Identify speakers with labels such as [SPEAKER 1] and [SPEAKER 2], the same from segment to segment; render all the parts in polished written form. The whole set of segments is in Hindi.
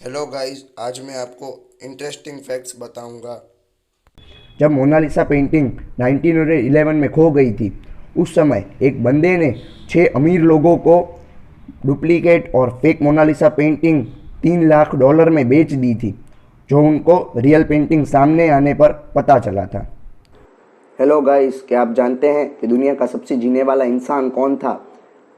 [SPEAKER 1] हेलो गाइस, आज मैं आपको इंटरेस्टिंग फैक्ट्स बताऊंगा।
[SPEAKER 2] जब मोनालिसा पेंटिंग 1911 में खो गई थी, उस समय एक बंदे ने 6 अमीर लोगों को डुप्लीकेट और फेक मोनालिसा पेंटिंग $3 लाख में बेच दी थी, जो उनको रियल पेंटिंग सामने आने पर पता चला था। हेलो गाइस, क्या आप जानते हैं कि दुनिया का सबसे जीने वाला इंसान कौन था?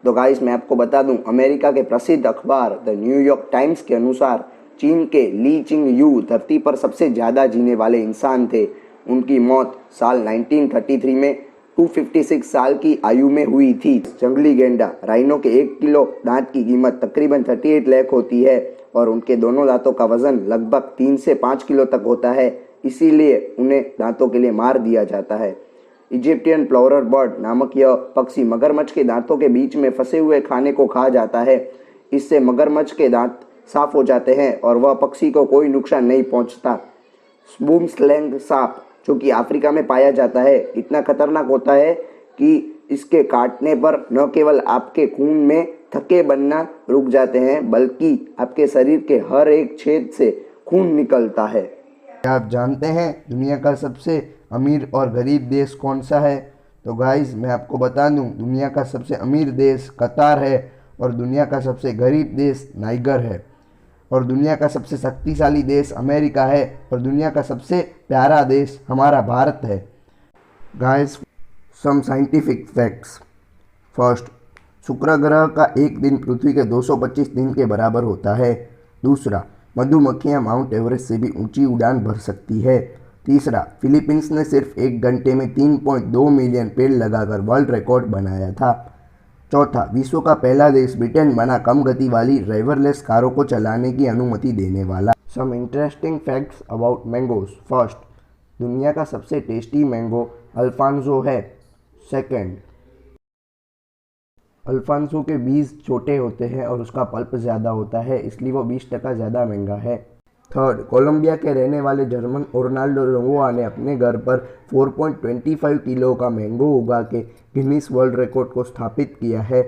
[SPEAKER 2] तो गाइस, मैं आपको बता दूं, अमेरिका के प्रसिद्ध अखबार द न्यूयॉर्क टाइम्स के अनुसार चीन के ली चिंग यू धरती पर सबसे ज़्यादा जीने वाले इंसान थे। उनकी मौत साल 1933 में 256 साल की आयु में हुई थी। जंगली गेंडा राइनो के 1 किलो दांत की कीमत तकरीबन 38 लाख होती है और उनके दोनों दांतों का वजन लगभग 3 से 5 किलो तक होता है, इसीलिए उन्हें दांतों के लिए मार दिया जाता है। इजिप्टियन प्लोवर बर्ड नामक यह पक्षी मगरमच्छ के दांतों के बीच में फंसे हुए खाने को खा जाता है। इससे मगरमच्छ के दांत साफ हो जाते हैं और वह पक्षी को कोई नुकसान नहीं पहुंचता। बूम स्लैंग सांप, जो कि अफ्रीका में पाया जाता है, इतना खतरनाक होता है कि इसके काटने पर न केवल आपके खून में थक्के बनना रुक जाते हैं, बल्कि आपके शरीर के हर एक छेद से खून निकलता है। क्या आप जानते हैं दुनिया का सबसे अमीर और गरीब देश कौन सा है? तो गाइस, मैं आपको बता दूं, दुनिया का सबसे अमीर देश कतार है और दुनिया का सबसे गरीब देश नाइगर है। और दुनिया का सबसे शक्तिशाली देश अमेरिका है और दुनिया का सबसे प्यारा देश हमारा भारत है। Guys, some scientific facts. First, शुक्र ग्रह का एक दिन पृथ्वी के 225 दिन के बराबर होता है। दूसरा, मधुमक्खियां माउंट एवरेस्ट से भी ऊंची उड़ान भर सकती है। तीसरा, फिलीपींस ने सिर्फ 1 घंटे में 3.2 मिलियन पेड़ लगाकर वर्ल्ड रिकॉर्ड बनाया था। चौथा, विश्व का पहला देश ब्रिटेन बना कम गति वाली ड्राइवरलेस कारों को चलाने की अनुमति देने वाला। Some interesting facts about mangoes. First, दुनिया का सबसे टेस्टी मैंगो अल्फांसो है। सेकंड, अल्फांसो के बीज छोटे होते हैं और उसका पल्प ज़्यादा होता है, इसलिए वो 20% ज़्यादा महंगा है। थर्ड, कोलंबिया के रहने वाले जर्मन रोनाल्डो नोवोआ ने अपने घर पर 4.25 किलो का मैंगो उगा के गिनीज वर्ल्ड रिकॉर्ड को स्थापित किया है।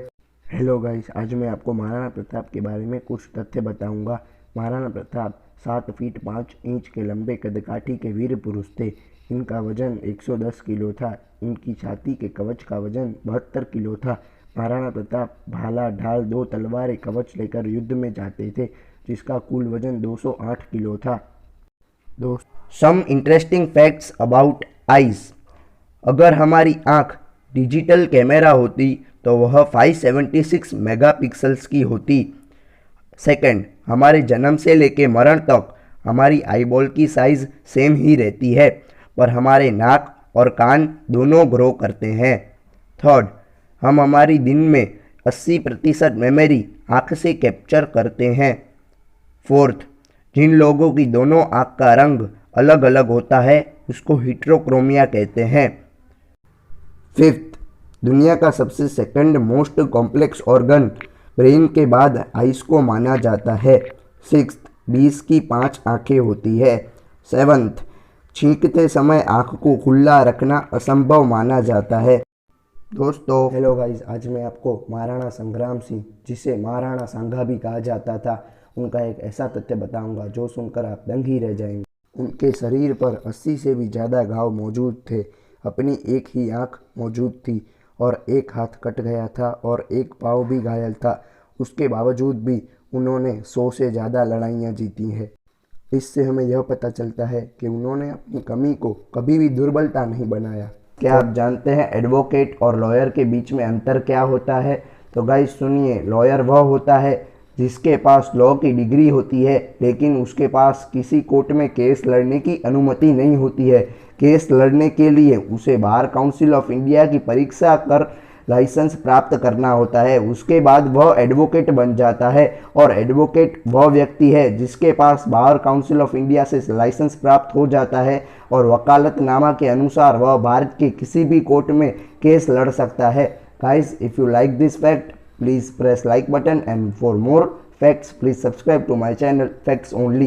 [SPEAKER 2] हेलो गाइस, आज मैं आपको महाराणा प्रताप के बारे में कुछ तथ्य बताऊंगा। महाराणा प्रताप 7 फीट 5 इंच के लंबे कदकाठी के वीर पुरुष थे। इनका वजन 110 किलो था। इनकी छाती के कवच का वजन 72 किलो था। महाराणा प्रताप भाला, ढाल, 2 तलवारें, कवच लेकर युद्ध में जाते थे, जिसका कुल वजन 208 किलो था। Some interesting facts about eyes. अगर हमारी आँख डिजिटल कैमरा होती तो वह 576 मेगापिक्सल्स की होती। सेकंड, हमारे जन्म से लेकर मरण तक हमारी आईबॉल की साइज़ सेम ही रहती है, पर हमारे नाक और कान दोनों ग्रो करते हैं। थर्ड, हम हमारी दिन में 80% मेमोरी आँख से कैप्चर करते हैं। फोर्थ, जिन लोगों की दोनों आँख का रंग अलग अलग होता है उसको हिट्रोक्रोमिया कहते हैं। फिफ्थ, दुनिया का सबसे second most complex organ brain के बाद आइस को माना जाता है। सिक्स्थ, 20 की 5 आँखें होती है। सेवन्थ, छींकते समय आँख को खुला रखना असंभव माना जाता है। दोस्तों, हेलो गाइस, आज मैं आपको महाराणा संग्राम सिंह, जिसे महाराणा सांगा भी कहा जाता था, उनका एक ऐसा तथ्य बताऊंगा जो सुनकर आप दंग ही रह जाएंगे। उनके शरीर पर 80 से भी ज़्यादा घाव मौजूद थे। अपनी एक ही आंख मौजूद थी और एक हाथ कट गया था और एक पाँव भी घायल था। उसके बावजूद भी उन्होंने 100 से ज़्यादा लड़ाइयाँ जीती हैं। इससे हमें यह पता चलता है कि उन्होंने अपनी कमी को कभी भी दुर्बलता नहीं बनाया। क्या आप जानते हैं एडवोकेट और लॉयर के बीच में अंतर क्या होता है? तो गाइस सुनिए, लॉयर वह होता है जिसके पास लॉ की डिग्री होती है, लेकिन उसके पास किसी कोर्ट में केस लड़ने की अनुमति नहीं होती है। केस लड़ने के लिए उसे बार काउंसिल ऑफ इंडिया की परीक्षा कर लाइसेंस प्राप्त करना होता है। उसके बाद वह एडवोकेट बन जाता है और एडवोकेट वह व्यक्ति है जिसके पास बार काउंसिल ऑफ इंडिया से लाइसेंस प्राप्त हो जाता है और वकालतनामा के अनुसार वह भारत के किसी भी कोर्ट में केस लड़ सकता है। Guys, if you like this fact, please press like button, and for more facts please subscribe to my channel Facts Only।